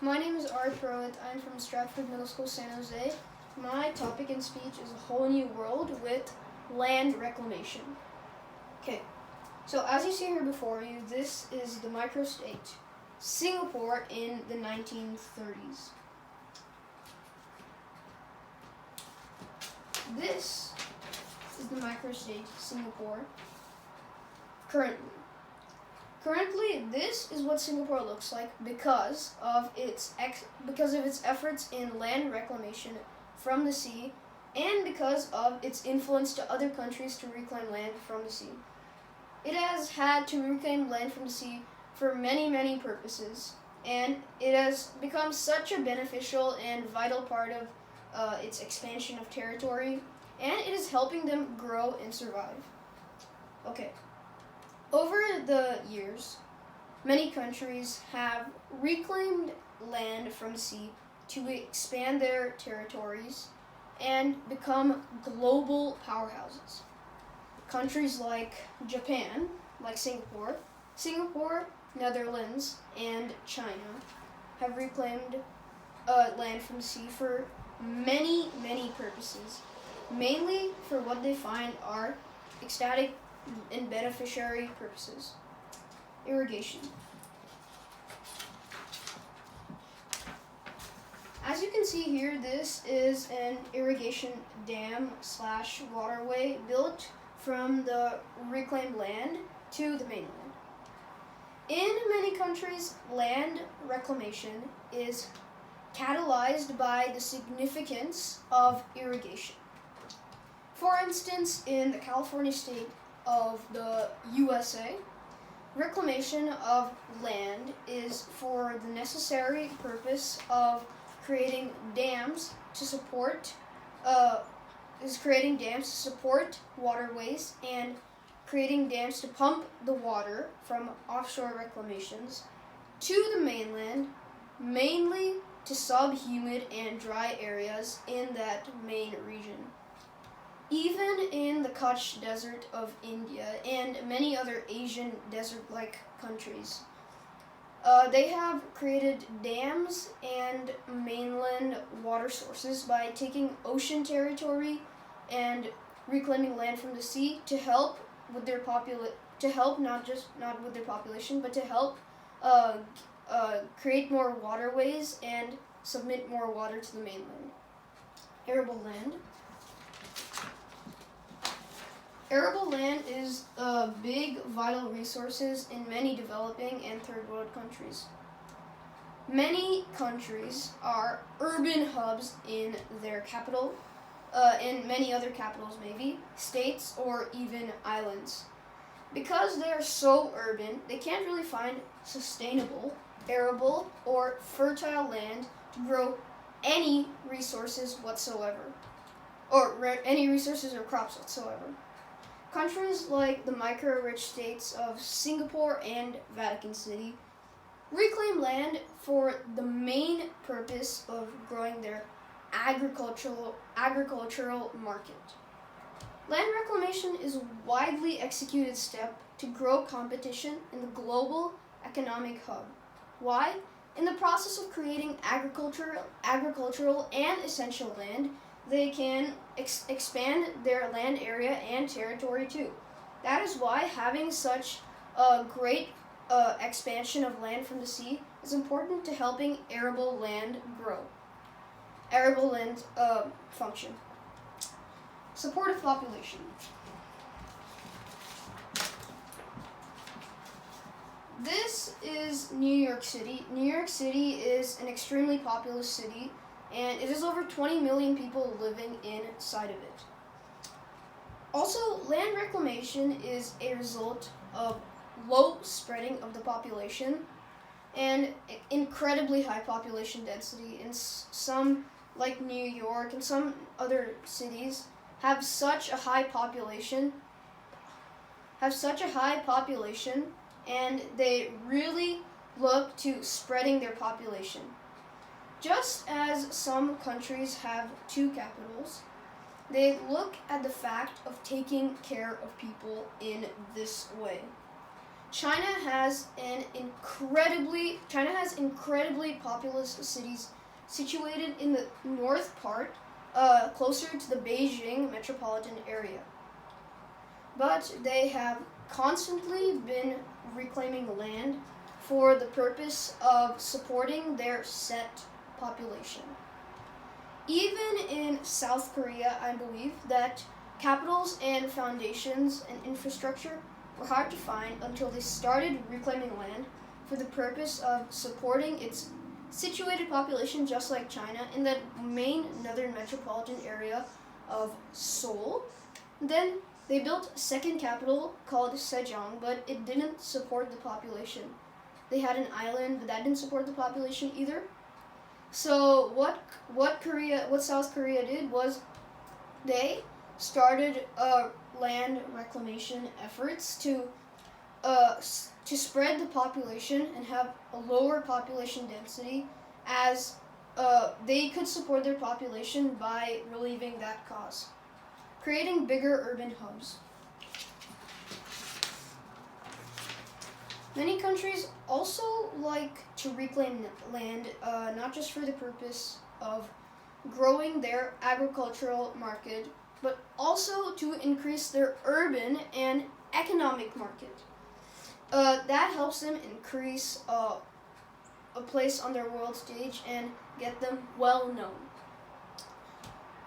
My name is Aarit. I'm from Stratford Middle School, San Jose. My topic in speech is a whole new world with land reclamation. Okay, so as you see here before you, this is the microstate Singapore in the 1930s. This is the microstate Singapore currently. Currently, this is what Singapore looks like because of its efforts in land reclamation from the sea and because of its influence to other countries to reclaim land from the sea. It has had to reclaim land from the sea for many, many purposes, and it has become such a beneficial and vital part of its expansion of territory, and it is helping them grow and survive. Okay. Over the years, many countries have reclaimed land from the sea to expand their territories and become global powerhouses. Countries like Japan, like Singapore, Netherlands, and China have reclaimed land from the sea for many, many purposes, mainly for what they find are ecstatic and beneficiary purposes. Irrigation. As you can see here, this is an irrigation dam / waterway built from the reclaimed land to the mainland. In many countries, land reclamation is catalyzed by the significance of irrigation. For instance, in the California state of the USA, reclamation of land is for the necessary purpose of creating dams to support waterways and creating dams to pump the water from offshore reclamations to the mainland, mainly to subhumid and dry areas in that main region. Even in the Kutch Desert of India and many other Asian desert-like countries, they have created dams and mainland water sources by taking ocean territory and reclaiming land from the sea to help with their not with their population, but to help create more waterways and submit more water to the mainland. Arable land. Arable land is big, vital resources in many developing and third world countries. Many countries are urban hubs in their capital, and many other capitals maybe, states or even islands. Because they are so urban, they can't really find sustainable, arable, or fertile land to grow any resources whatsoever, any resources or crops whatsoever. Countries like the micro-rich states of Singapore and Vatican City reclaim land for the main purpose of growing their agricultural market. Land reclamation is a widely executed step to grow competition in the global economic hub. Why? In the process of creating agricultural and essential land, they can expand their land area and territory too. That is why having such a great expansion of land from the sea is important to helping arable land grow. Arable land function. Supportive population. This is New York City. New York City is an extremely populous city, and it has over 20 million people living inside of it. Also, land reclamation is a result of low spreading of the population and incredibly high population density. In some, like New York and some other cities, have such a high population, and they really look to spreading their population. Just as some countries have two capitals, they look at the fact of taking care of people in this way. China has incredibly populous cities situated in the north part, closer to the Beijing metropolitan area. But they have constantly been reclaiming land for the purpose of supporting their set population. Even in South Korea, I believe that capitals and foundations and infrastructure were hard to find until they started reclaiming land for the purpose of supporting its situated population, just like China, in that main northern metropolitan area of Seoul. Then they built a second capital called Sejong, but it didn't support the population. They had an island, but that didn't support the population either. So what South Korea did was they started land reclamation efforts to spread the population and have a lower population density, as they could support their population by relieving that cause, creating bigger urban hubs. Many countries also like to reclaim land, not just for the purpose of growing their agricultural market, but also to increase their urban and economic market. That helps them increase a place on their world stage and get them well known.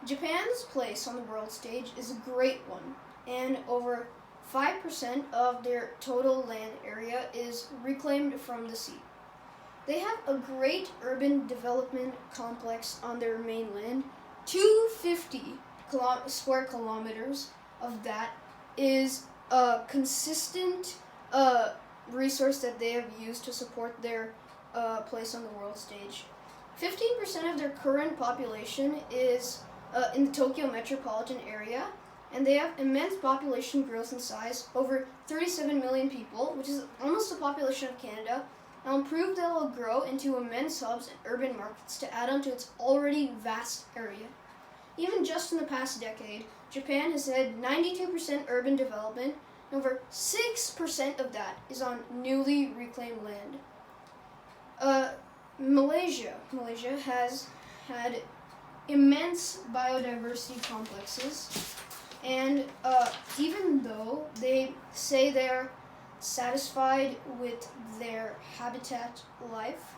Japan's place on the world stage is a great one, and over 5% of their total land area is reclaimed from the sea. They have a great urban development complex on their mainland. 250 square kilometers of that is a consistent resource that they have used to support their place on the world stage. 15% of their current population is in the Tokyo metropolitan area, and they have immense population growth in size, over 37 million people, which is almost the population of Canada, and will prove that it will grow into immense hubs and urban markets to add on to its already vast area. Even just in the past decade, Japan has had 92% urban development, and over 6% of that is on newly reclaimed land. Malaysia has had immense biodiversity complexes, and even though they say they're satisfied with their habitat life,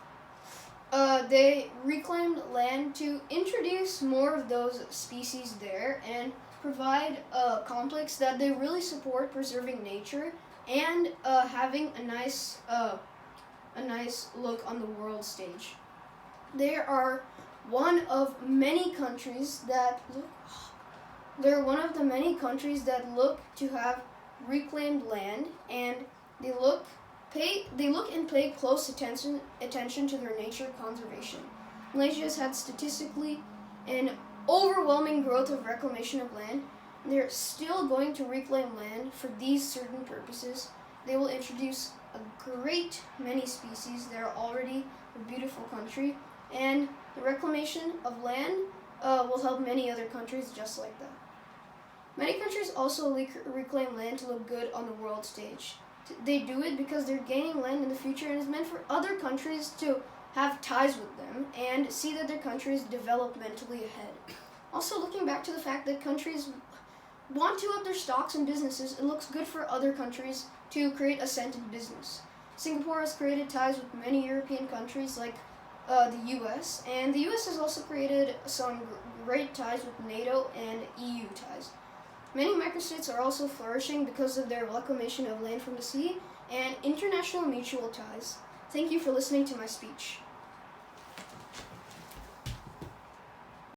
they reclaimed land to introduce more of those species there and provide a complex that they really support preserving nature and having a nice look on the world stage. They are one of many countries that look to have reclaimed land, and they look and pay close attention to their nature conservation. Malaysia has had statistically an overwhelming growth of reclamation of land, and they're still going to reclaim land for these certain purposes. They will introduce a great many species. They're already a beautiful country, and the reclamation of land will help many other countries just like that. Many countries also reclaim land to look good on the world stage. They do it because they're gaining land in the future and is meant for other countries to have ties with them and see that their country is developmentally ahead. Also, looking back to the fact that countries want to up their stocks and businesses, it looks good for other countries to create ascent in business. Singapore has created ties with many European countries like the US, and the US has also created some great ties with NATO and EU ties. Many microstates are also flourishing because of their reclamation of land from the sea and international mutual ties. Thank you for listening to my speech.